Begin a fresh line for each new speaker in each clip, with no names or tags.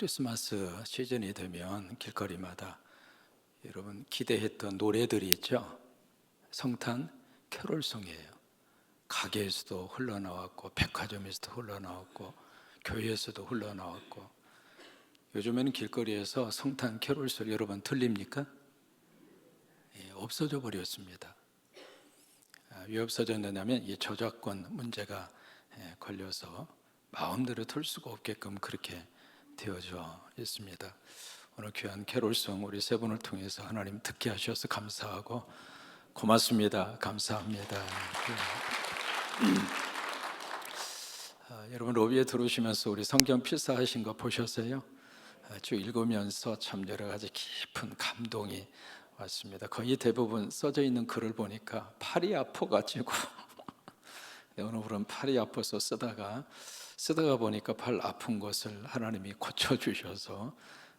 크리스마스 시즌이 되면 길거리마다 여러분 기대했던 노래들이 있죠. 성탄 캐롤송이에요. 가게에서도 흘러나왔고 백화점에서도 흘러나왔고 교회에서도 흘러나왔고, 요즘에는 길거리에서 성탄 캐롤송 여러분 들립니까? 없어져 버렸습니다. 왜 없어졌느냐면 이 저작권 문제가 걸려서 마음대로 틀 수가 없게끔 그렇게 되어져 있습니다. 오늘 귀한 캐롤송 우리 세 분을 통해서 하나님 듣게 하셔서 감사하고 고맙습니다. 감사합니다. 여러분 로비에 들어오시면서 우리 성경 필사하신 거 보셨어요? 쭉 읽으면서 참 여러 가지 깊은 감동이 왔습니다. 거의 대부분 써져 있는 글을 보니까 팔이 아파가지고 오늘은 팔이 아파서 쓰다가 보니까 팔 아픈 것을 하나님이 고쳐주셔서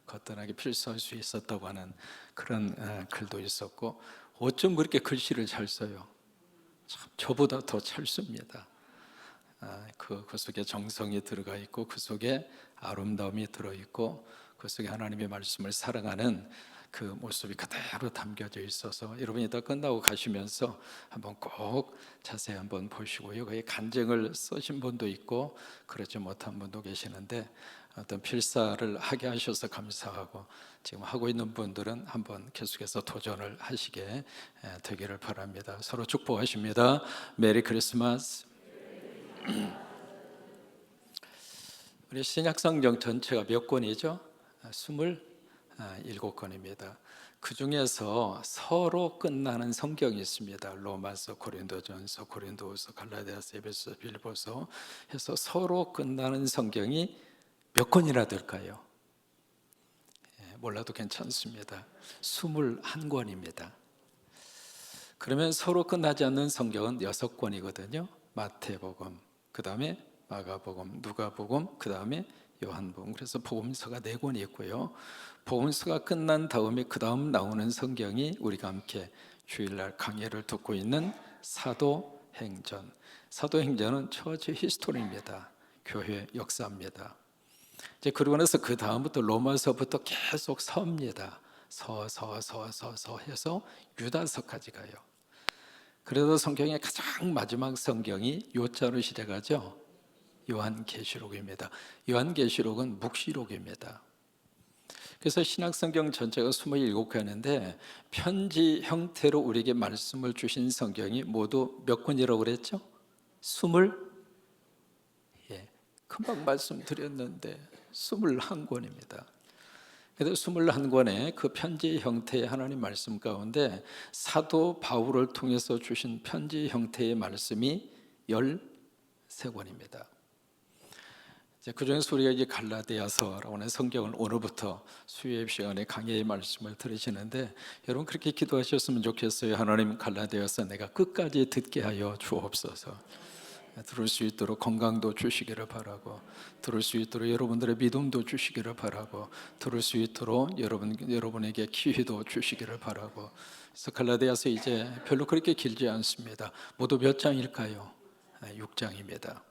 거뜬하게 필사할 수 있었다고 하는 그런 글도 있었고, 어쩜 그렇게 글씨를 잘 써요? 참 저보다 더 잘 씁니다. 그 속에 정성이 들어가 있고, 그 속에 아름다움이 들어있고, 그 속에 하나님의 말씀을 사랑하는 그 모습이 그대로 담겨져 있어서 여러분이 다 끝나고 가시면서 한번 꼭 자세히 한번 보시고요. 거기 간증을 쓰신 분도 있고 그렇지 못한 분도 계시는데, 어떤 필사를 하게 하셔서 감사하고, 지금 하고 있는 분들은 한번 계속해서 도전을 하시게 되기를 바랍니다. 서로 축복하십니다. 메리 크리스마스. 우리 신약성경 전체가 몇 권이죠? 27권입니다. 그 중에서 서로 끝나는 성경이 있습니다. 로마서, 고린도전서, 고린도후서, 갈라디아서, 에베소서, 빌립보서 해서 서로 끝나는 성경이 몇 권이나 될까요? 몰라도 괜찮습니다. 21권입니다. 그러면 서로 끝나지 않는 성경은 6권이거든요. 마태복음, 그 다음에 마가복음, 누가복음, 그 다음에 요한복음. 그래서 복음서가 4권이 있고요. 복음서가 끝난 다음에 그 다음 나오는 성경이 우리가 함께 주일날 강해를 듣고 있는 사도행전. 사도행전은 처치 히스토리입니다. 교회 역사입니다. 이제 그러고 나서 그 다음부터 로마서부터 계속 서입니다. 서 해서 유다서까지 가요. 그래서 성경의 가장 마지막 성경이 요자로 시작하죠. 요한계시록입니다. 요한계시록은 묵시록입니다. 그래서 신약성경 전체가 27권인데 편지 형태로 우리에게 말씀을 주신 성경이 모두 몇 권이라고 그랬죠? 20? 금방 말씀드렸는데 21권입니다. 그래서 21권의 그 편지 형태의 하나님 말씀 가운데 사도 바울을 통해서 주신 편지 형태의 말씀이 13권입니다. 그 중에서 우리가 이제 갈라디아서라고 하는 성경을 오늘부터 수요일 시간에 강해의 말씀을 들으시는데, 여러분 그렇게 기도하셨으면 좋겠어요. 하나님, 갈라디아서 내가 끝까지 듣게 하여 주옵소서. 들을 수 있도록 건강도 주시기를 바라고, 들을 수 있도록 여러분들의 믿음도 주시기를 바라고, 들을 수 있도록 여러분에게 기회도 주시기를 바라고. 그래서 갈라디아서 이제 별로 그렇게 길지 않습니다. 모두 몇 장일까요? 6장입니다.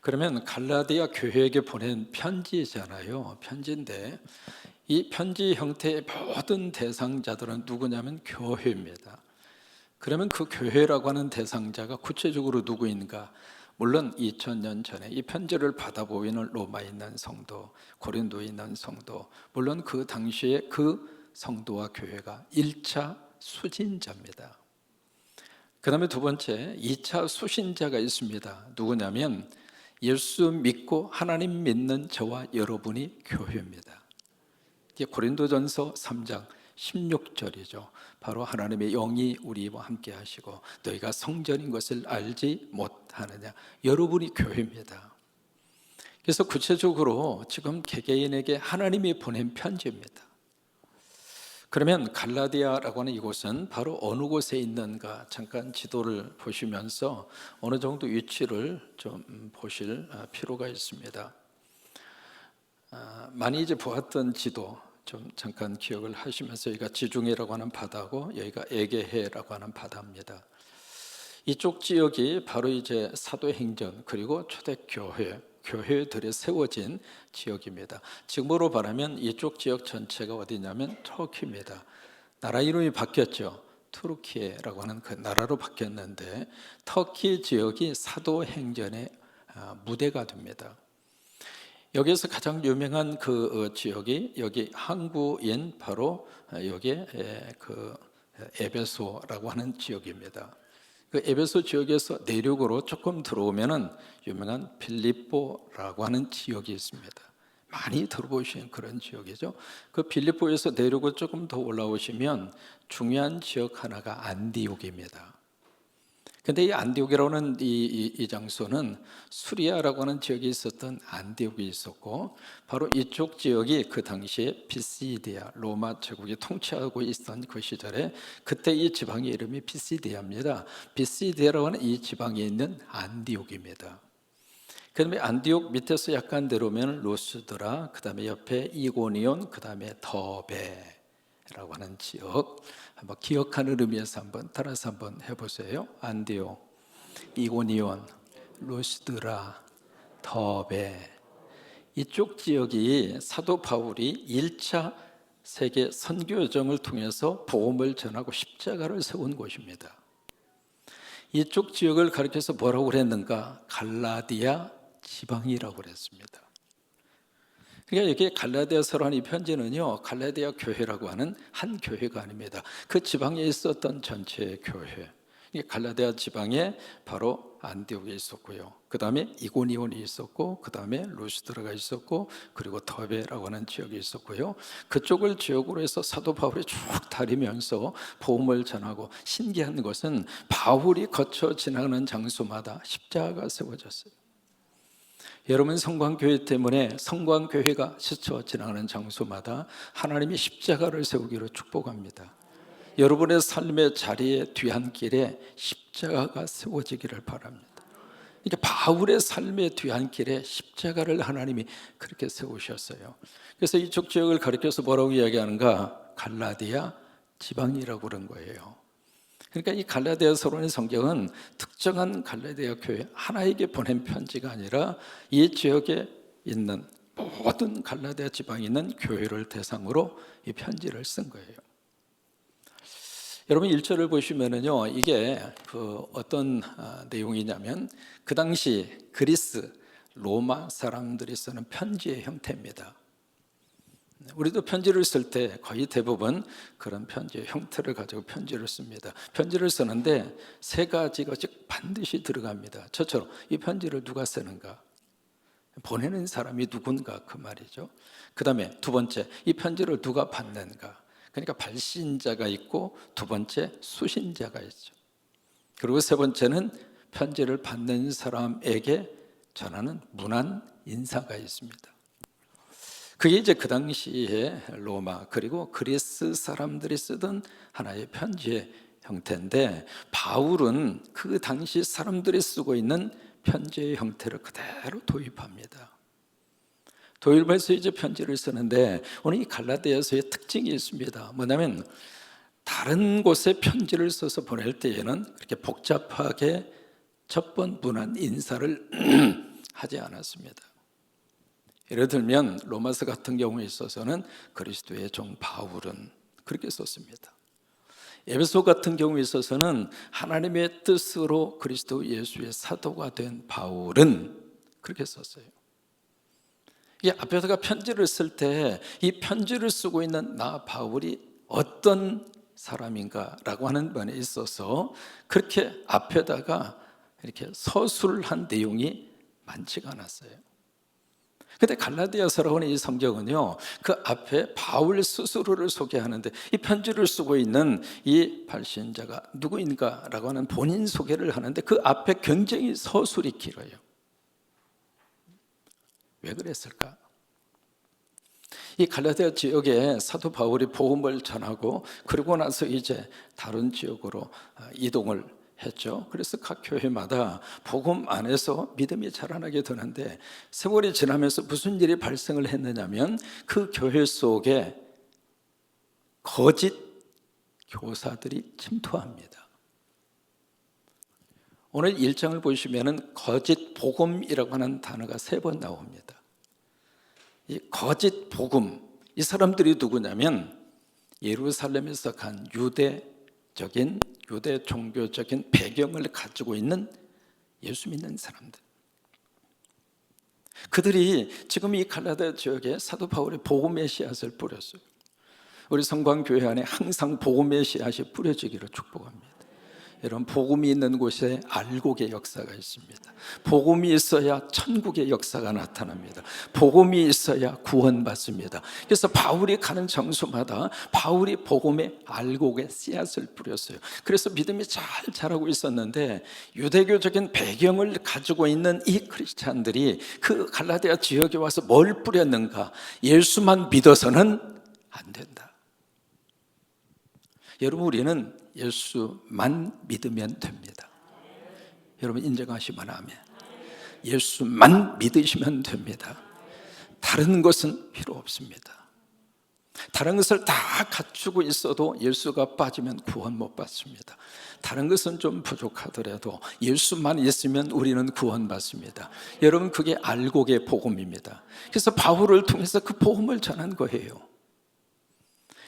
그러면 갈라디아 교회에게 보낸 편지잖아요. 편지인데 이 편지 형태의 모든 대상자들은 누구냐면 교회입니다. 그러면 그 교회라고 하는 대상자가 구체적으로 누구인가? 물론 2000년 전에 이 편지를 받아 보이는 로마에 있는 성도, 고린도에 있는 성도, 물론 그 당시에 그 성도와 교회가 1차 수진자입니다. 그 다음에 두 번째 2차 수신자가 있습니다. 누구냐면 예수 믿고 하나님 믿는 저와 여러분이 교회입니다. 이게 고린도전서 3장 16절이죠. 바로 하나님의 영이 우리와 함께 하시고 너희가 성전인 것을 알지 못하느냐. 여러분이 교회입니다. 그래서 구체적으로 지금 개개인에게 하나님이 보낸 편지입니다. 그러면 갈라디아라고 하는 이곳은 바로 어느 곳에 있는가, 잠깐 지도를 보시면서 어느 정도 위치를 좀 보실 필요가 있습니다. 많이 이제 보았던 지도 좀 잠깐 기억을 하시면서, 여기가 지중해라고 하는 바다고 여기가 에게해라고 하는 바다입니다. 이쪽 지역이 바로 이제 사도행전 그리고 초대교회 교회들이 세워진 지역입니다. 지금으로 말하면 이쪽 지역 전체가 어디냐면 터키입니다. 나라 이름이 바뀌었죠. 투르키예라고 하는 그 나라로 바뀌었는데 터키 지역이 사도행전의 무대가 됩니다. 여기에서 가장 유명한 그 지역이 여기 항구인 바로 여기 그 에베소라고 하는 지역입니다. 그 에베소 지역에서 내륙으로 조금 들어오면은 유명한 빌립보라고 하는 지역이 있습니다. 많이 들어보신 그런 지역이죠. 그 빌립보에서 내륙으로 조금 더 올라오시면 중요한 지역 하나가 안디옥입니다. 근데 이 안디옥이라고 하는 이 장소는 수리아라고 하는 지역이 있었던 안디옥이 있었고 바로 이쪽 지역이 그 당시에 피시디아 로마 제국이 통치하고 있던 그 시절에 그때 이 지방의 이름이 피시디아입니다. 피시디아라고 하는 이 지방에 있는 안디옥입니다. 그다음에 안디옥 밑에서 약간 내려오면 로스드라, 그다음에 옆에 이고니온, 그다음에 더베라고 하는 지역. 한번 기억하는 의미에서 한번 따라서 한번 해보세요. 안디옥, 이고니온, 로스드라, 더베. 이쪽 지역이 사도 바울이 1차 세계 선교 여정을 통해서 복음을 전하고 십자가를 세운 곳입니다. 이쪽 지역을 가리켜서 뭐라고 그랬는가? 갈라디아 지방이라고 그랬습니다. 그러니까 여기 갈라디아서라는 이 편지는요, 갈라디아 교회라고 하는 한 교회가 아닙니다. 그 지방에 있었던 전체 교회. 갈라디아 지방에 바로 안디옥이 있었고요. 그 다음에 이고니온이 있었고, 그 다음에 루스드라가 있었고, 그리고 더베라고 하는 지역이 있었고요. 그쪽을 지역으로 해서 사도 바울이 쭉 다니면서 복음을 전하고, 신기한 것은 바울이 거쳐 지나가는 장소마다 십자가가 세워졌어요. 여러분, 성광교회 때문에 성광교회가 스쳐 지나가는 장소마다 하나님이 십자가를 세우기로 축복합니다. 여러분의 삶의 자리에 뒤안길에 십자가가 세워지기를 바랍니다. 그러니까 바울의 삶의 뒤안길에 십자가를 하나님이 그렇게 세우셨어요. 그래서 이쪽 지역을 가리켜서 뭐라고 이야기하는가? 갈라디아 지방이라고 그런 거예요. 그러니까 이 갈라디아서로의 성경은 특정한 갈라디아 교회 하나에게 보낸 편지가 아니라 이 지역에 있는 모든 갈라디아 지방에 있는 교회를 대상으로 이 편지를 쓴 거예요. 여러분 1절을 보시면은요, 이게 어떤 내용이냐면 그 당시 그리스 로마 사람들이 쓰는 편지의 형태입니다. 우리도 편지를 쓸 때 거의 대부분 그런 편지의 형태를 가지고 편지를 씁니다. 편지를 쓰는데 세 가지가 반드시 들어갑니다. 저처럼 이 편지를 누가 쓰는가? 보내는 사람이 누군가, 그 말이죠. 그 다음에 두 번째, 이 편지를 누가 받는가? 그러니까 발신자가 있고 두 번째 수신자가 있죠. 그리고 세 번째는 편지를 받는 사람에게 전하는 문안 인사가 있습니다. 그게 이제 그 당시에 로마 그리고 그리스 사람들이 쓰던 하나의 편지의 형태인데 바울은 그 당시 사람들이 쓰고 있는 편지의 형태를 그대로 도입합니다. 도입해서 이제 편지를 쓰는데 오늘 이 갈라디아서의 특징이 있습니다. 뭐냐면 다른 곳에 편지를 써서 보낼 때에는 그렇게 복잡하게 첫 번 문안 인사를 하지 않았습니다. 예를 들면 로마서 같은 경우에 있어서는 그리스도의 종 바울은 그렇게 썼습니다. 에베소 같은 경우에 있어서는 하나님의 뜻으로 그리스도 예수의 사도가 된 바울은 그렇게 썼어요. 이 앞에다가 편지를 쓸 때 이 편지를 쓰고 있는 나 바울이 어떤 사람인가라고 하는 면에 있어서 그렇게 앞에다가 이렇게 서술한 내용이 많지가 않았어요. 근데 갈라디아서라고 하는 이 성경은요, 그 앞에 바울 스스로를 소개하는데 이 편지를 쓰고 있는 이 발신자가 누구인가라고 하는 본인 소개를 하는데 그 앞에 굉장히 서술이 길어요. 왜 그랬을까? 이 갈라디아 지역에 사도 바울이 복음을 전하고 그러고 나서 이제 다른 지역으로 이동을 했죠. 그래서 각 교회마다 복음 안에서 믿음이 자라나게 되는데 세월이 지나면서 무슨 일이 발생을 했느냐면 그 교회 속에 거짓 교사들이 침투합니다. 오늘 1장을 보시면은 거짓 복음이라고 하는 단어가 3번 나옵니다. 이 거짓 복음, 이 사람들이 누구냐면 예루살렘에서 간 유대 종교적인 배경을 가지고 있는 예수 믿는 사람들. 그들이 지금 이 갈라디아 지역에 사도 바울이 복음의 씨앗을 뿌렸어요. 우리 성광교회 안에 항상 복음의 씨앗이 뿌려지기를 축복합니다. 여러분, 복음이 있는 곳에 알곡의 역사가 있습니다. 복음이 있어야 천국의 역사가 나타납니다. 복음이 있어야 구원받습니다. 그래서 바울이 가는 장소마다 바울이 복음의 알곡의 씨앗을 뿌렸어요. 그래서 믿음이 잘 자라고 있었는데 유대교적인 배경을 가지고 있는 이 크리스찬들이 그 갈라디아 지역에 와서 뭘 뿌렸는가? 예수만 믿어서는 안 된다. 여러분, 우리는 예수만 믿으면 됩니다. 여러분 인정하시면 아멘. 예수만 믿으시면 됩니다. 다른 것은 필요 없습니다. 다른 것을 다 갖추고 있어도 예수가 빠지면 구원 못 받습니다. 다른 것은 좀 부족하더라도 예수만 있으면 우리는 구원받습니다. 여러분, 그게 알곡의 복음입니다. 그래서 바울을 통해서 그 복음을 전한 거예요.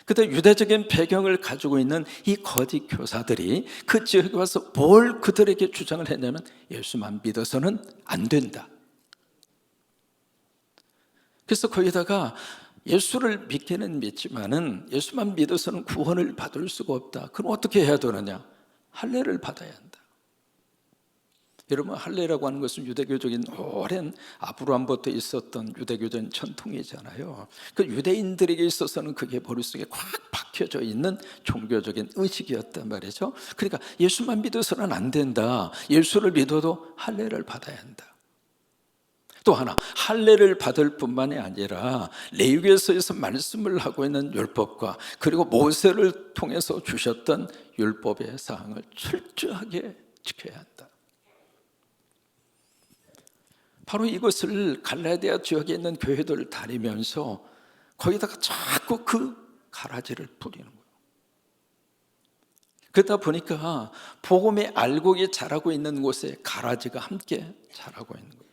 그때 유대적인 배경을 가지고 있는 이 거짓 교사들이 그 지역에 와서 뭘 그들에게 주장을 했냐면 예수만 믿어서는 안 된다. 그래서 거기다가 예수를 믿기는 믿지만은 예수만 믿어서는 구원을 받을 수가 없다. 그럼 어떻게 해야 되느냐? 할례를 받아야 한다. 여러분, 할례라고 하는 것은 유대교적인 오랜 아브라함부터 있었던 유대교적인 전통이잖아요. 그 유대인들에게 있어서는 그게 머릿속에 꽉 박혀져 있는 종교적인 의식이었단 말이죠. 그러니까 예수만 믿어서는 안 된다. 예수를 믿어도 할례를 받아야 한다. 또 하나, 할례를 받을 뿐만이 아니라 레위기서에서 말씀을 하고 있는 율법과 그리고 모세를 통해서 주셨던 율법의 사항을 철저하게 지켜야 한다. 바로 이것을 갈라디아 지역에 있는 교회들을 다니면서 거기다가 자꾸 그 가라지를 뿌리는 거예요. 그러다 보니까 복음의 알곡이 자라고 있는 곳에 가라지가 함께 자라고 있는 거예요.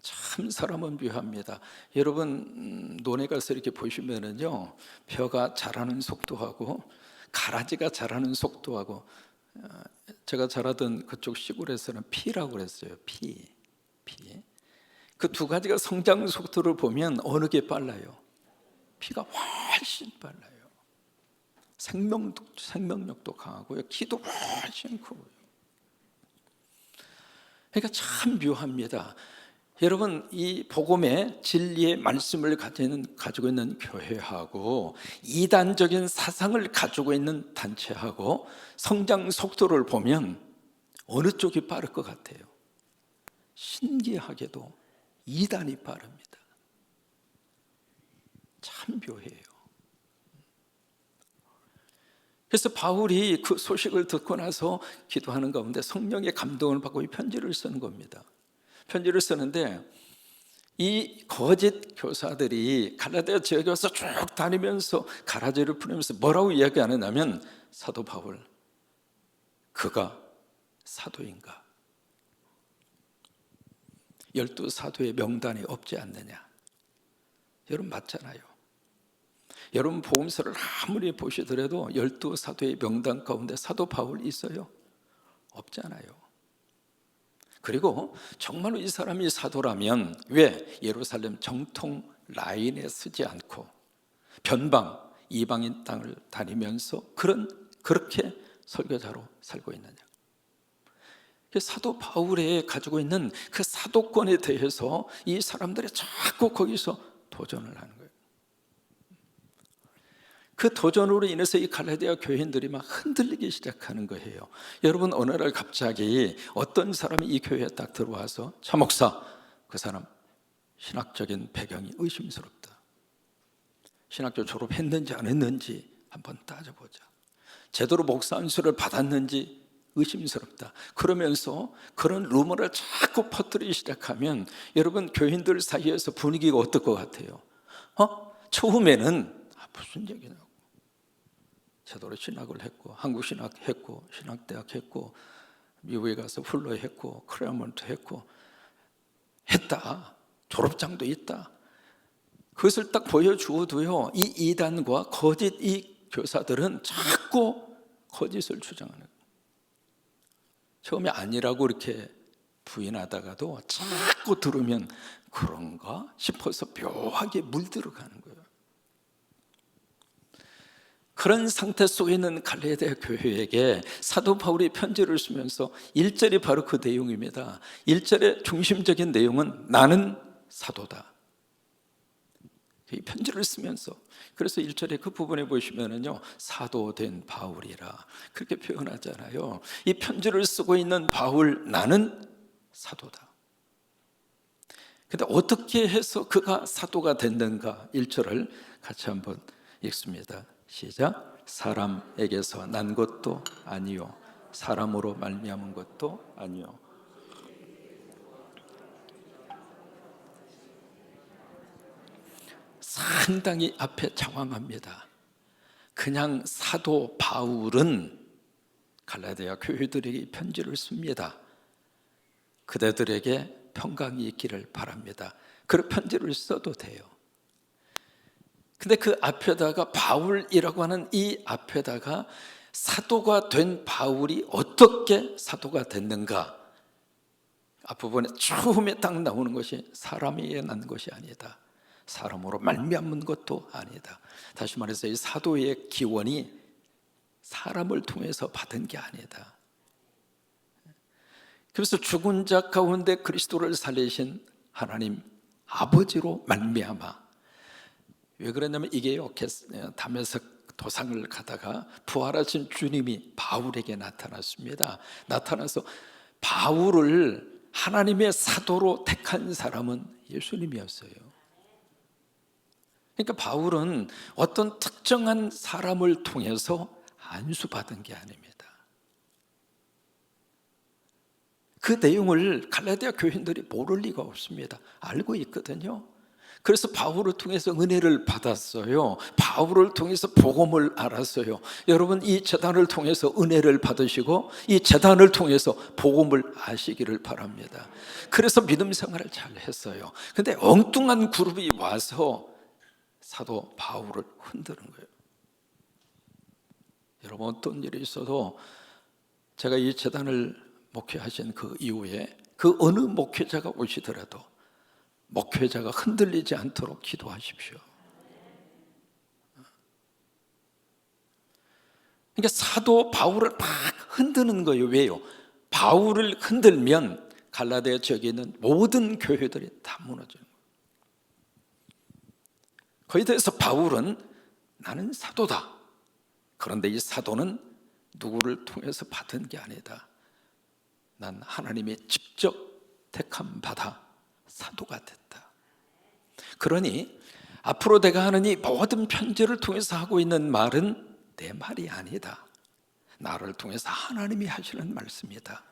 참 사람은 묘합니다. 여러분, 논에 가서 이렇게 보시면은요, 벼가 자라는 속도하고 가라지가 자라는 속도하고, 제가 자라던 그쪽 시골에서는 피라고 그랬어요. 피. 그 두 가지가 성장 속도를 보면 어느 게 빨라요? 피가 훨씬 빨라요. 생명력도 강하고요. 키도 훨씬 크고요. 그러니까 참 묘합니다. 여러분, 이 복음의 진리의 말씀을 가지고 있는 교회하고 이단적인 사상을 가지고 있는 단체하고 성장 속도를 보면 어느 쪽이 빠를 것 같아요? 신기하게도 이단이 빠릅니다. 참 묘해요. 그래서 바울이 그 소식을 듣고 나서 기도하는 가운데 성령의 감동을 받고 이 편지를 쓰는 겁니다. 편지를 쓰는데 이 거짓 교사들이 갈라디아 지역에 와서 쭉 다니면서 가라지를 뿌리면서 뭐라고 이야기하느냐면, 사도 바울, 그가 사도인가? 12사도의 명단이 없지 않느냐? 여러분, 맞잖아요. 여러분, 복음서를 아무리 보시더라도 12사도의 명단 가운데 사도 바울이 있어요? 없잖아요. 그리고 정말로 이 사람이 사도라면 왜 예루살렘 정통 라인에 서지 않고 변방 이방인 땅을 다니면서 그렇게 설교자로 살고 있느냐? 사도 바울이 가지고 있는 그 사도권에 대해서 이 사람들이 자꾸 거기서 도전을 하는 거예요. 그 도전으로 인해서 이 갈라디아 교인들이 막 흔들리기 시작하는 거예요. 여러분, 어느 날 갑자기 어떤 사람이 이 교회에 딱 들어와서, 차 목사, 그 사람 신학적인 배경이 의심스럽다. 신학교 졸업했는지 안 했는지 한번 따져보자. 제대로 목사 안수를 받았는지 의심스럽다. 그러면서 그런 루머를 자꾸 퍼뜨리기 시작하면 여러분, 교인들 사이에서 분위기가 어떨 것 같아요? 처음에는 무슨 얘기냐고, 제대로 신학을 했고 한국 신학 했고 신학대학 했고 미국에 가서 훌러 했고 크레몬트 했고 했다. 졸업장도 있다. 그것을 딱 보여주어도요, 이 이단과 거짓 이 교사들은 자꾸 거짓을 주장하는 거예요. 처음에 아니라고 이렇게 부인하다가도 자꾸 들으면 그런가 싶어서 묘하게 물들어가는 거예요. 그런 상태 속에 있는 갈라디아 교회에게 사도 바울이 편지를 쓰면서 1절이 바로 그 내용입니다. 1절의 중심적인 내용은 나는 사도다. 이 편지를 쓰면서, 그래서 1절에 그 부분에 보시면은요, 사도된 바울이라 그렇게 표현하잖아요. 이 편지를 쓰고 있는 바울, 나는 사도다. 근데 어떻게 해서 그가 사도가 됐는가? 1절을 같이 한번 읽습니다. 시작. 사람에게서 난 것도 아니요, 사람으로 말미암은 것도 아니요. 상당히 앞에 장황합니다. 그냥 사도 바울은 갈라디아 교회들에게 편지를 씁니다. 그대들에게 평강이 있기를 바랍니다. 그런 편지를 써도 돼요. 근데 그 앞에다가 바울이라고 하는 이 앞에다가 사도가 된 바울이 어떻게 사도가 됐는가? 앞부분에 처음에 딱 나오는 것이 사람이 난 것이 아니다. 사람으로 말미암은 것도 아니다. 다시 말해서 이 사도의 기원이 사람을 통해서 받은 게 아니다. 그래서 죽은 자 가운데 그리스도를 살리신 하나님 아버지로 말미암아. 왜 그러냐면 이게요, 담에색 도상을 가다가 부활하신 주님이 바울에게 나타났습니다. 나타나서 바울을 하나님의 사도로 택한 사람은 예수님이었어요. 그러니까 바울은 어떤 특정한 사람을 통해서 안수받은 게 아닙니다. 그 내용을 갈라디아 교인들이 모를 리가 없습니다. 알고 있거든요. 그래서 바울을 통해서 은혜를 받았어요. 바울을 통해서 복음을 알았어요. 여러분, 이 제단을 통해서 은혜를 받으시고 이 제단을 통해서 복음을 아시기를 바랍니다. 그래서 믿음 생활을 잘 했어요. 근데 엉뚱한 그룹이 와서 사도 바울을 흔드는 거예요. 여러분, 어떤 일이 있어도 제가 이 제단을 목회하신 그 이후에 그 어느 목회자가 오시더라도 목회자가 흔들리지 않도록 기도하십시오. 그러니까 사도 바울을 막 흔드는 거예요. 왜요? 바울을 흔들면 갈라디아 지역에 있는 모든 교회들이 다 무너져요. 거기에 대해서 바울은 나는 사도다. 그런데 이 사도는 누구를 통해서 받은 게 아니다. 난 하나님의 직접 택함 받아 사도가 됐다. 그러니 앞으로 내가 하는 이 모든 편지를 통해서 하고 있는 말은 내 말이 아니다. 나를 통해서 하나님이 하시는 말씀이다.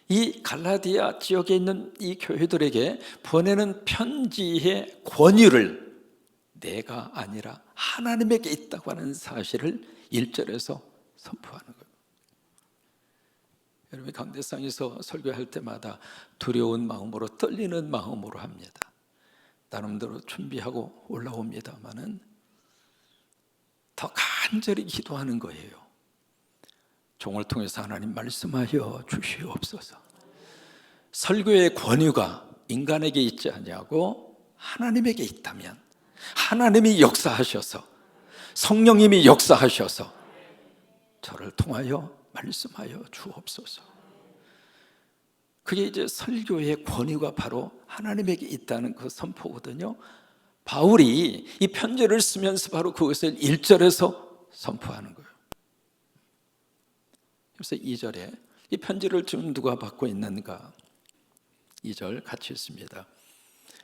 이 갈라디아 지역에 있는 이 교회들에게 보내는 편지의 권위를 내가 아니라 하나님에게 있다고 하는 사실을 1절에서 선포하는 거예요. 여러분, 강대상에서 설교할 때마다 두려운 마음으로, 떨리는 마음으로 합니다. 나름대로 준비하고 올라옵니다마는 더 간절히 기도하는 거예요. 종을 통해서 하나님 말씀하여 주시옵소서. 설교의 권위가 인간에게 있지 아니하고 하나님에게 있다면 하나님이 역사하셔서, 성령님이 역사하셔서 저를 통하여 말씀하여 주옵소서. 그게 이제 설교의 권위가 바로 하나님에게 있다는 그 선포거든요. 바울이 이 편지를 쓰면서 바로 그것을 1절에서 선포하는 거예요. 그래서 2절에 이 편지를 지금 누가 받고 있는가? 2절 같이 읽습니다.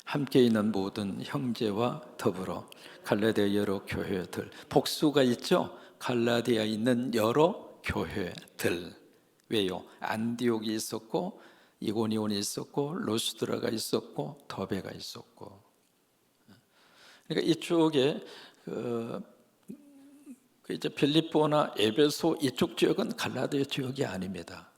함께 있는 모든 형제와 더불어 갈라디아 여러 교회들, 복수가 있죠? 갈라디아에 있는 여러 교회들. 왜요? 안디옥이 있었고 이고니온이 있었고 로스드라가 있었고 더베가 있었고. 그러니까 이쪽에 이제 빌립보나 에베소 이쪽 지역은 갈라디아 지역이 아닙니다.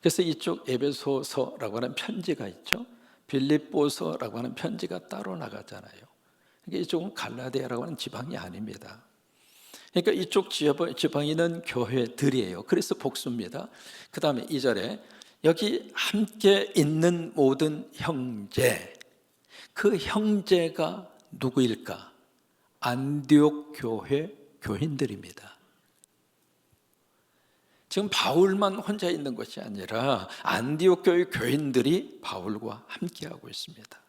그래서 이쪽 에베소서라고 하는 편지가 있죠. 빌립보서라고 하는 편지가 따로 나가잖아요. 그러니까 이쪽은 갈라디아라고 하는 지방이 아닙니다. 그러니까 이쪽 지방에는 교회들이에요. 그래서 복수입니다. 그 다음에 2절에 여기 함께 있는 모든 형제, 그 형제가 누구일까? 안디옥 교회 교인들입니다. 지금 바울만 혼자 있는 것이 아니라 안디옥 교회 교인들이 바울과 함께하고 있습니다.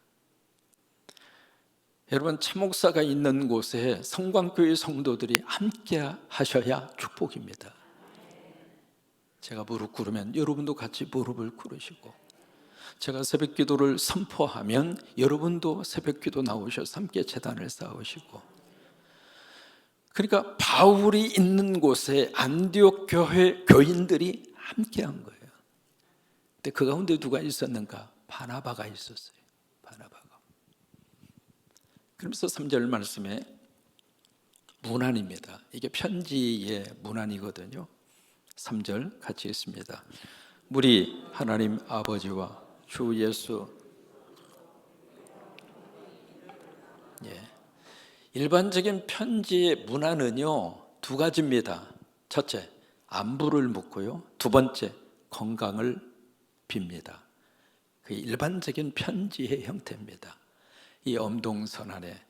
여러분, 참목사가 있는 곳에 성광교회 성도들이 함께 하셔야 축복입니다. 제가 무릎 꿇으면 여러분도 같이 무릎을 꿇으시고, 제가 새벽 기도를 선포하면 여러분도 새벽 기도 나오셔서 함께 제단을 쌓으시고, 그러니까 바울이 있는 곳에 안디옥 교회 교인들이 함께한 거예요. 근데 그 가운데 누가 있었는가? 바나바가 있었어요. 바나바가. 그러면서 3절 말씀에 문안입니다. 이게 편지의 문안이거든요. 3절 같이 읽습니다. 우리 하나님 아버지와 주 예수. 일반적인 편지의 문안은요, 두 가지입니다. 첫째, 안부를 묻고요. 두 번째, 건강을 빕니다. 그게 일반적인 편지의 형태입니다. 이 엄동선안에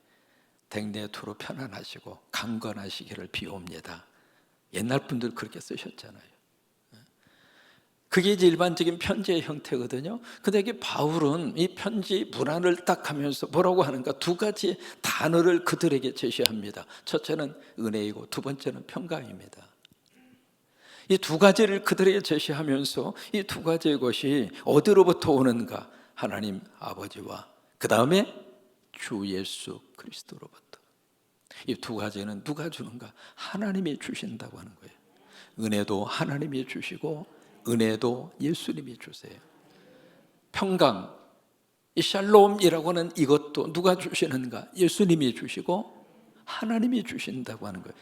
댕내토로 편안하시고 강건하시기를 비옵니다. 옛날 분들 그렇게 쓰셨잖아요. 그게 이제 일반적인 편지의 형태거든요. 근데 이게 바울은 이 편지 문안을 딱 하면서 뭐라고 하는가? 두 가지 단어를 그들에게 제시합니다. 첫째는 은혜이고 두 번째는 평강입니다. 이 두 가지를 그들에게 제시하면서 이 두 가지의 것이 어디로부터 오는가? 하나님 아버지와 그 다음에 주 예수 그리스도로부터. 이 두 가지는 누가 주는가? 하나님이 주신다고 하는 거예요. 은혜도 하나님이 주시고 은혜도 예수님이 주세요. 평강, 이 샬롬이라고 하는 이것도 누가 주시는가? 예수님이 주시고 하나님이 주신다고 하는 거예요.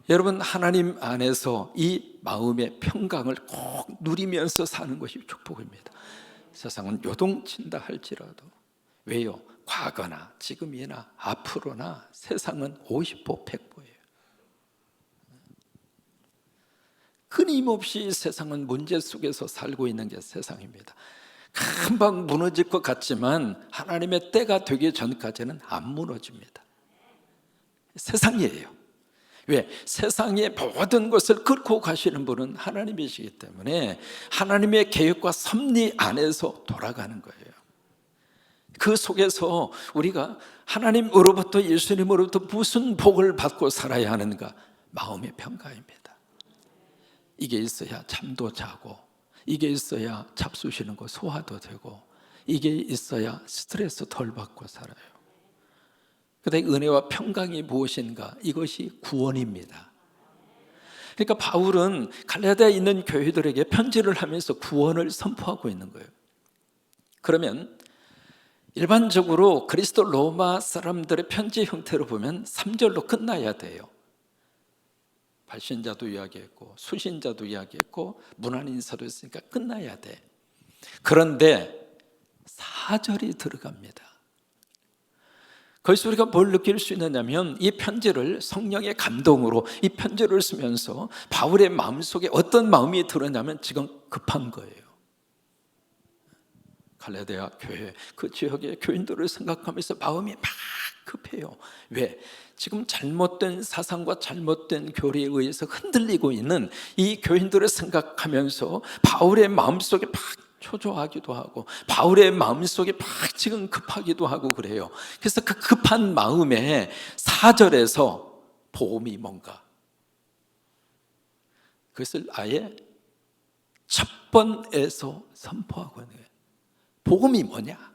여러분, 하나님 안에서 이 마음의 평강을 꼭 누리면서 사는 것이 축복입니다. 세상은 요동친다 할지라도, 왜요? 과거나 지금이나 앞으로나 세상은 50보 100보예요. 끊임없이 세상은 문제 속에서 살고 있는 게 세상입니다. 금방 무너질 것 같지만 하나님의 때가 되기 전까지는 안 무너집니다. 세상이에요. 왜? 세상의 모든 것을 끌고 가시는 분은 하나님이시기 때문에 하나님의 계획과 섭리 안에서 돌아가는 거예요. 그 속에서 우리가 하나님으로부터, 예수님으로부터 무슨 복을 받고 살아야 하는가? 마음의 평강입니다. 이게 있어야 잠도 자고, 이게 있어야 잡수시는 거 소화도 되고, 이게 있어야 스트레스 덜 받고 살아요. 그런데 은혜와 평강이 무엇인가? 이것이 구원입니다. 그러니까 바울은 갈라디아에 있는 교회들에게 편지를 하면서 구원을 선포하고 있는 거예요. 그러면 일반적으로 그리스도 로마 사람들의 편지 형태로 보면 3절로 끝나야 돼요. 발신자도 이야기했고 수신자도 이야기했고 문안인사도 있으니까 끝나야 돼. 그런데 4절이 들어갑니다. 거기서 우리가 뭘 느낄 수 있느냐면 이 편지를 성령의 감동으로 이 편지를 쓰면서 바울의 마음속에 어떤 마음이 들었냐면 지금 급한 거예요. 갈라디아 교회 그 지역의 교인들을 생각하면서 마음이 막 급해요. 왜? 지금 잘못된 사상과 잘못된 교리에 의해서 흔들리고 있는 이 교인들을 생각하면서 바울의 마음속에 막 초조하기도 하고 바울의 마음속에 막 지금 급하기도 하고 그래요. 그래서 그 급한 마음에 4절에서 복음이 뭔가, 그것을 아예 첫 번에서 선포하고 있는 거예요. 복음이 뭐냐?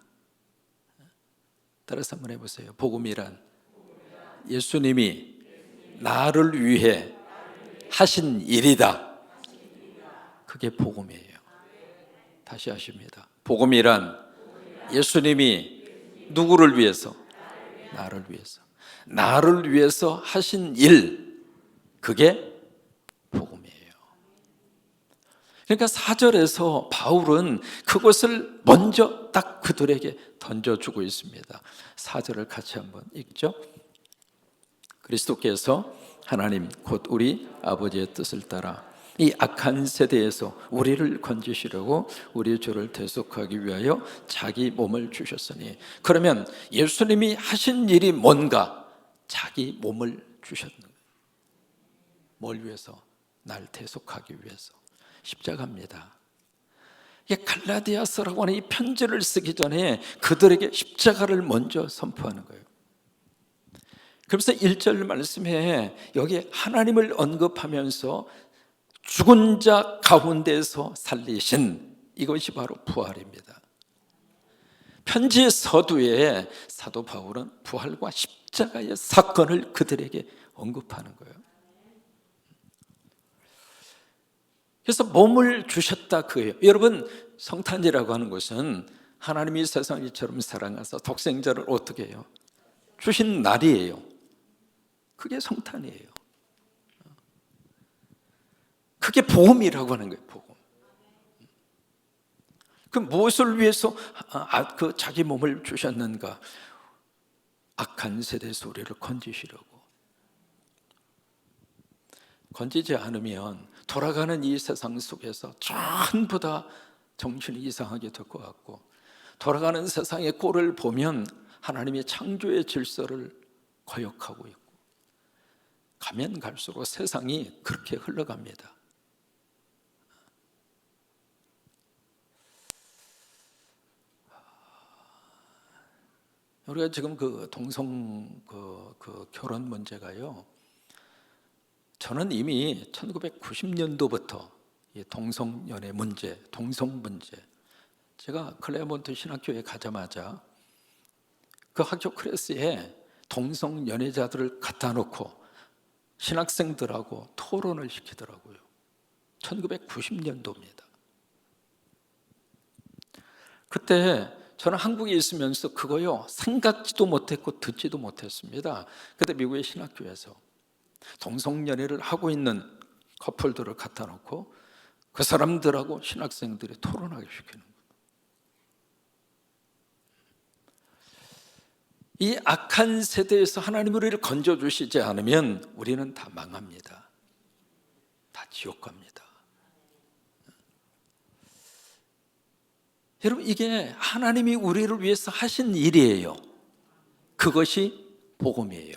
따라서 한번 해보세요. 복음이란 예수님이 나를 위해 하신 일이다. 그게 복음이에요. 다시 하십니다. 복음이란 예수님이 누구를 위해서? 나를 위해서. 나를 위해서 하신 일, 그게 복음이에요. 그러니까 4절에서 바울은 그것을 먼저 딱 그들에게 던져주고 있습니다. 4절을 같이 한번 읽죠. 그리스도께서 하나님 곧 우리 아버지의 뜻을 따라 이 악한 세대에서 우리를 건지시려고 우리 죄를 대속하기 위하여 자기 몸을 주셨으니, 그러면 예수님이 하신 일이 뭔가? 자기 몸을 주셨는 거예요. 뭘 위해서? 날 대속하기 위해서. 십자가입니다. 이게 갈라디아서라고 하는 이 편지를 쓰기 전에 그들에게 십자가를 먼저 선포하는 거예요. 그래서 1절 말씀에 여기 하나님을 언급하면서 죽은 자 가운데서 살리신, 이것이 바로 부활입니다. 편지 서두에 사도 바울은 부활과 십자가의 사건을 그들에게 언급하는 거예요. 그래서 몸을 주셨다 그예요. 여러분, 성탄이라고 하는 것은 하나님이 세상을 이처럼 사랑하사 독생자를 어떻게 해요? 주신 날이에요. 그게 성탄이에요. 그게 복음이라고 하는 거예요. 복음. 그 무엇을 위해서 그 자기 몸을 주셨는가? 악한 세대에서 우리를 건지시려고. 건지지 않으면 돌아가는 이 세상 속에서 전부 다 정신이 이상하게 될 것 같고, 돌아가는 세상의 꼴을 보면 하나님의 창조의 질서를 거역하고 있고, 가면 갈수록 세상이 그렇게 흘러갑니다. 우리가 지금 그 동성 결혼 문제가요, 저는 이미 1990년도부터 이 동성연애 문제, 동성 문제, 제가 클레어몬트 신학교에 가자마자 그 학교 클래스에 동성 연애자들을 갖다 놓고 신학생들하고 토론을 시키더라고요. 1990년도입니다. 그때 저는 한국에 있으면서 그거요 생각지도 못했고 듣지도 못했습니다. 그때 미국의 신학교에서 동성연애를 하고 있는 커플들을 갖다 놓고 그 사람들하고 신학생들이 토론하게 시키는 거예요. 이 악한 세대에서 하나님 우리를 건져주시지 않으면 우리는 다 망합니다. 다 지옥 갑니다. 여러분, 이게 하나님이 우리를 위해서 하신 일이에요. 그것이 복음이에요.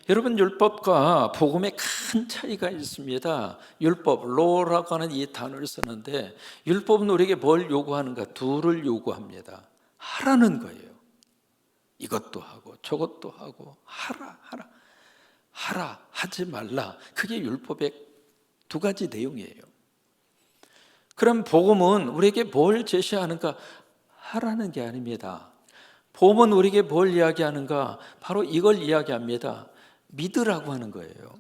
여러분, 율법과 복음에 큰 차이가 있습니다. 율법, law라고 하는 이 단어를 쓰는데, 율법은 우리에게 뭘 요구하는가? 둘을 요구합니다. 하라는 거예요. 이것도 하고 저것도 하고 하라, 하지 말라. 그게 율법의 두 가지 내용이에요. 그럼 복음은 우리에게 뭘 제시하는가? 하라는 게 아닙니다. 복음은 우리에게 뭘 이야기하는가? 바로 이걸 이야기합니다. 믿으라고 하는 거예요.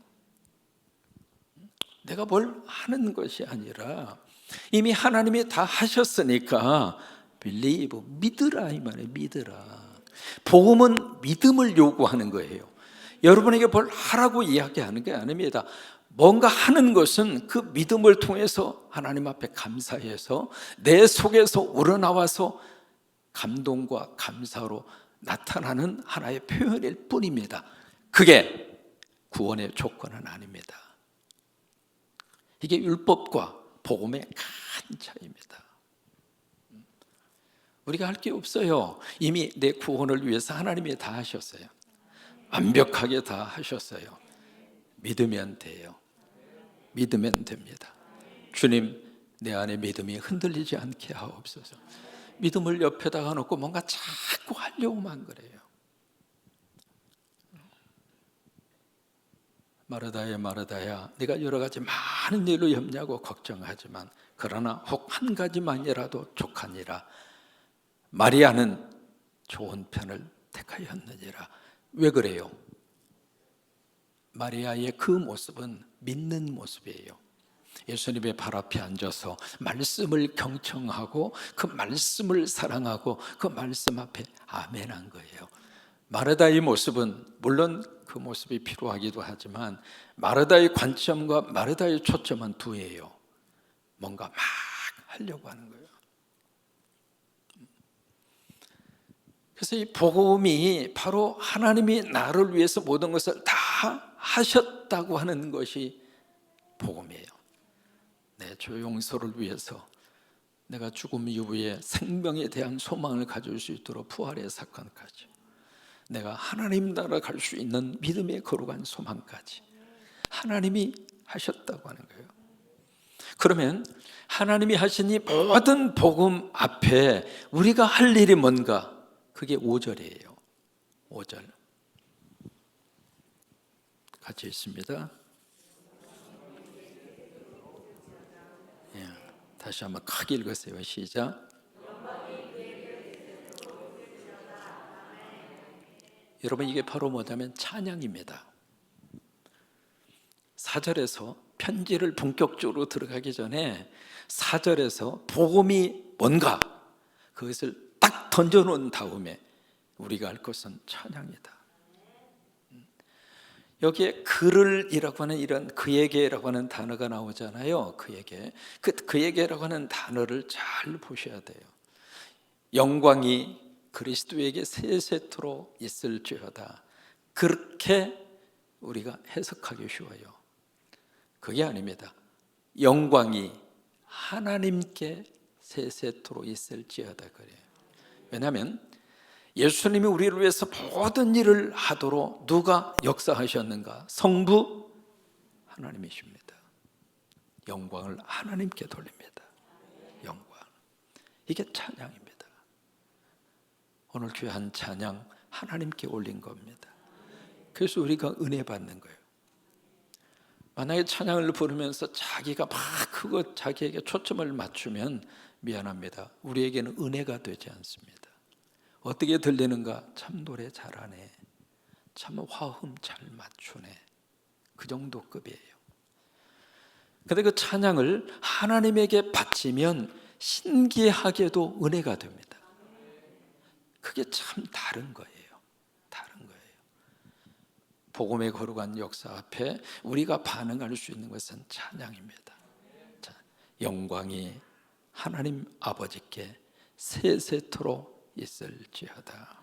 내가 뭘 하는 것이 아니라 이미 하나님이 다 하셨으니까 believe, 믿으라 이 말이에요. 믿으라. 복음은 믿음을 요구하는 거예요. 여러분에게 뭘 하라고 이야기하는 게 아닙니다. 뭔가 하는 것은 그 믿음을 통해서 하나님 앞에 감사해서 내 속에서 우러나와서 감동과 감사로 나타나는 하나의 표현일 뿐입니다. 그게 구원의 조건은 아닙니다. 이게 율법과 복음의 큰 차이입니다. 우리가 할 게 없어요. 이미 내 구원을 위해서 하나님이 다 하셨어요. 완벽하게 다 하셨어요. 믿으면 돼요. 믿으면 됩니다. 주님, 내 안에 믿음이 흔들리지 않게 하옵소서. 믿음을 옆에다가 놓고 뭔가 자꾸 하려고만 그래요. 마르다야, 네가 여러 가지 많은 일로 염려하고 걱정하지만 그러나 혹 한 가지만이라도 족하니라. 마리아는 좋은 편을 택하였느니라. 왜 그래요? 마리아의 그 모습은 믿는 모습이에요. 예수님의 발 앞에 앉아서 말씀을 경청하고 그 말씀을 사랑하고 그 말씀 앞에 아멘한 거예요. 마르다의 모습은 물론 그 모습이 필요하기도 하지만 마르다의 관점과 마르다의 초점은 두예요. 뭔가 막 하려고 하는 거예요. 그래서 이 복음이 바로 하나님이 나를 위해서 모든 것을 다 하셨다고 하는 것이 복음이에요. 내 주 용서를 위해서 내가 죽음 이후에 생명에 대한 소망을 가질 수 있도록 부활의 사건까지, 내가 하나님 나라 갈 수 있는 믿음의 거룩한 소망까지 하나님이 하셨다고 하는 거예요. 그러면 하나님이 하신 이 모든 복음 앞에 우리가 할 일이 뭔가? 그게 5절이에요. 5절 같이 있습니다. 예, 다시 한번 크게 읽으세요. 시작. 여러분, 이게 바로 뭐냐면 찬양입니다. 4절에서 편지를 본격적으로 들어가기 전에 4절에서 복음이 뭔가 그것을 딱 던져놓은 다음에 우리가 할 것은 찬양이다. 여기에 그를이라고 하는 이런 그에게라고 하는 단어가 나오잖아요. 그에게라고 하는 단어를 잘 보셔야 돼요. 영광이 그리스도에게 세세토록 있을지어다. 그렇게 우리가 해석하기 쉬워요. 그게 아닙니다. 영광이 하나님께 세세토록 있을지어다 그래요. 왜냐하면 예수님이 우리를 위해서 모든 일을 하도록 누가 역사하셨는가? 성부 하나님이십니다. 영광을 하나님께 돌립니다. 영광. 이게 찬양입니다. 오늘 귀한 찬양 하나님께 올린 겁니다. 그래서 우리가 은혜 받는 거예요. 만약에 찬양을 부르면서 자기가 막 그거 자기에게 초점을 맞추면 미안합니다. 우리에게는 은혜가 되지 않습니다. 어떻게 들리는가? 참 노래 잘하네, 참 화음 잘 맞추네, 그 정도 급이에요. 근데 그 찬양을 하나님에게 바치면 신기하게도 은혜가 됩니다. 그게 참 다른 거예요. 다른 거예요. 복음의 거룩한 역사 앞에 우리가 반응할 수 있는 것은 찬양입니다. 자, 영광이 하나님 아버지께 세세토록 있을지어다.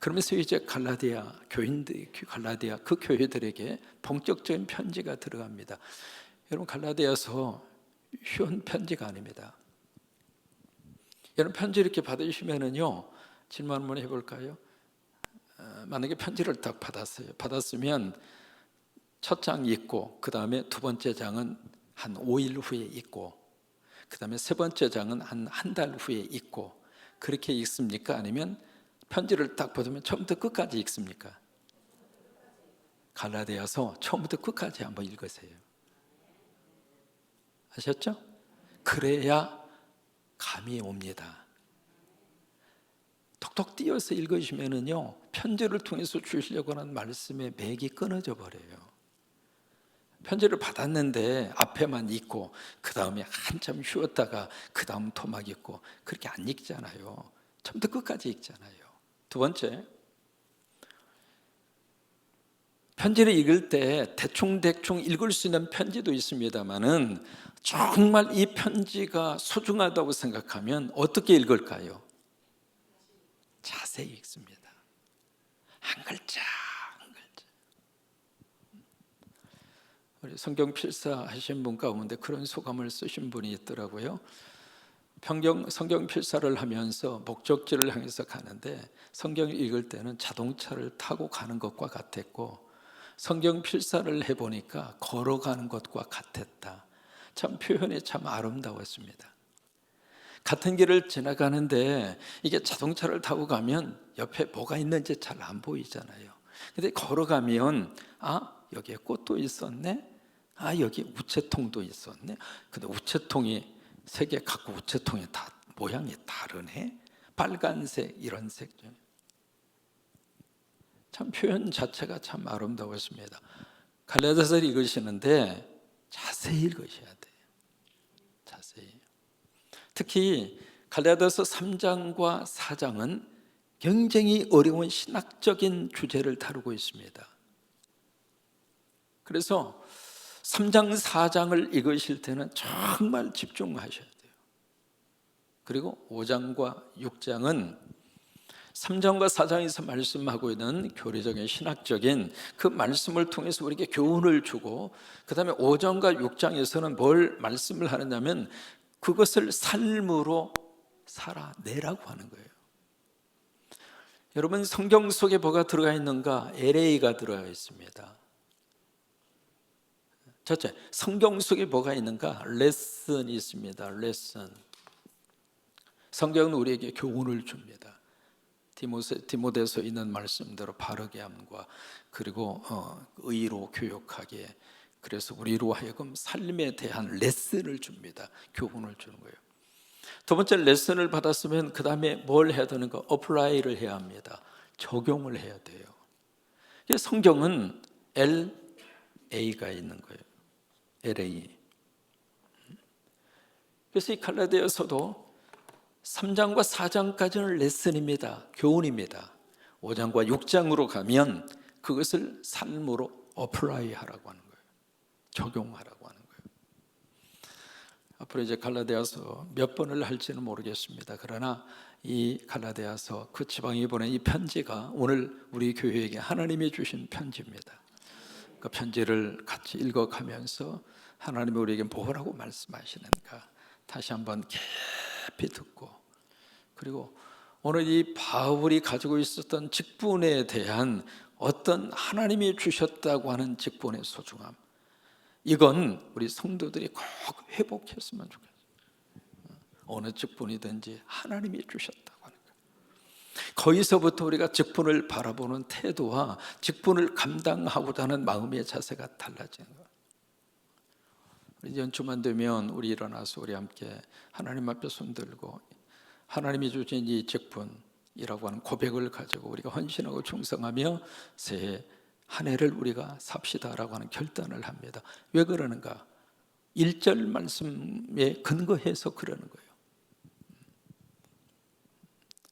그러면서 이제 갈라디아 그 교회들에게 본격적인 편지가 들어갑니다. 여러분, 갈라디아서 쉬운 편지가 아닙니다. 여러분, 편지 이렇게 받으시면은요, 질문 한번 해볼까요? 만약에 편지를 딱 받았으면 첫 장 읽고 그 다음에 두 번째 장은 한 5일 후에 읽고 그 다음에 세 번째 장은 한 달 후에 읽고 그렇게 읽습니까? 아니면 편지를 딱 받으면 처음부터 끝까지 읽습니까? 갈라디아서 처음부터 끝까지 한번 읽으세요. 아셨죠? 그래야 감이 옵니다. 톡톡 띄어서 읽으시면은요, 편지를 통해서 주시려고 하는 말씀의 맥이 끊어져 버려요. 편지를 받았는데 앞에만 읽고 그 다음에 한참 쉬었다가 그 다음 토막 읽고 그렇게 안 읽잖아요. 처음부터 끝까지 읽잖아요. 두 번째, 편지를 읽을 때 대충 읽을 수 있는 편지도 있습니다만은 정말 이 편지가 소중하다고 생각하면 어떻게 읽을까요? 자세히 읽습니다. 한 글자 한 글자. 우리 성경 필사 하신 분 가운데 그런 소감을 쓰신 분이 있더라고요. 성경 필사를 하면서 목적지를 향해서 가는데 성경을 읽을 때는 자동차를 타고 가는 것과 같았고 성경 필사를 해보니까 걸어가는 것과 같았다. 참 표현이 참 아름다웠습니다. 같은 길을 지나가는데 이게 자동차를 타고 가면 옆에 뭐가 있는지 잘 안 보이잖아요. 근데 걸어가면 여기에 꽃도 있었네, 여기 우체통도 있었네. 근데 우체통이 세 개 갖고 우체통이 다 모양이 다르네. 빨간색 이런 색. 참 표현 자체가 참 아름다웠습니다. 갈라디아서를 읽으시는데 자세히 읽으셔야 돼요. 자세히. 특히 갈라디아서 3장과 4장은 굉장히 어려운 신학적인 주제를 다루고 있습니다. 그래서 3장 4장을 읽으실 때는 정말 집중하셔야 돼요. 그리고 5장과 6장은 3장과 4장에서 말씀하고 있는 교리적인 신학적인 그 말씀을 통해서 우리에게 교훈을 주고, 그 다음에 5장과 6장에서는 뭘 말씀을 하느냐면 그것을 삶으로 살아내라고 하는 거예요. 여러분, 성경 속에 뭐가 들어가 있는가? LA가 들어가 있습니다. 첫째, 성경 속에 뭐가 있는가? 레슨이 있습니다. 레슨. 성경은 우리에게 교훈을 줍니다. 디모데서 있는 말씀대로 바르게 함과 그리고 의로 교육하게, 그래서 우리로 하여금 삶에 대한 레슨을 줍니다. 교훈을 주는 거예요. 두 번째, 레슨을 받았으면 그 다음에 뭘 해야 되는가? 어플라이를 해야 합니다. 적용을 해야 돼요. 성경은 LA가 있는 거예요. LA. 그래서 이 갈라디아서도 3장과 4장까지는 레슨입니다. 교훈입니다. 5장과 6장으로 가면 그것을 삶으로 어플라이 하라고 하는 거예요. 적용하라고 하는 거예요. 앞으로 이제 갈라디아서 몇 번을 할지는 모르겠습니다. 그러나 이 갈라디아서 그 지방에 보낸 이 편지가 오늘 우리 교회에게 하나님이 주신 편지입니다. 그 편지를 같이 읽어가면서 하나님이 우리에게 뭐라고 말씀하시는가 다시 한번 깊이 듣고, 그리고 오늘 이 바울이 가지고 있었던 직분에 대한 어떤 하나님이 주셨다고 하는 직분의 소중함, 이건 우리 성도들이 꼭 회복했으면 좋겠어요. 어느 직분이든지 하나님이 주셨다고 하는 거예요. 거기서부터 우리가 직분을 바라보는 태도와 직분을 감당하고자 하는 마음의 자세가 달라지는 거예요. 연초만 되면 우리 일어나서 우리 함께 하나님 앞에 손들고 하나님이 주신 이 직분이라고 하는 고백을 가지고 우리가 헌신하고 충성하며 새해 한 해를 우리가 삽시다라고 하는 결단을 합니다. 왜 그러는가? 1절 말씀에 근거해서 그러는 거예요.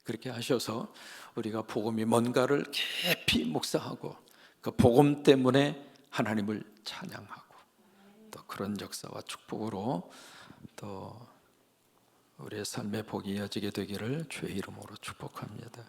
그렇게 하셔서 우리가 복음이 뭔가를 깊이 묵상하고 그 복음 때문에 하나님을 찬양하고 또 그런 역사와 축복으로 또 우리의 삶의 복이 이어지게 되기를 주의 이름으로 축복합니다.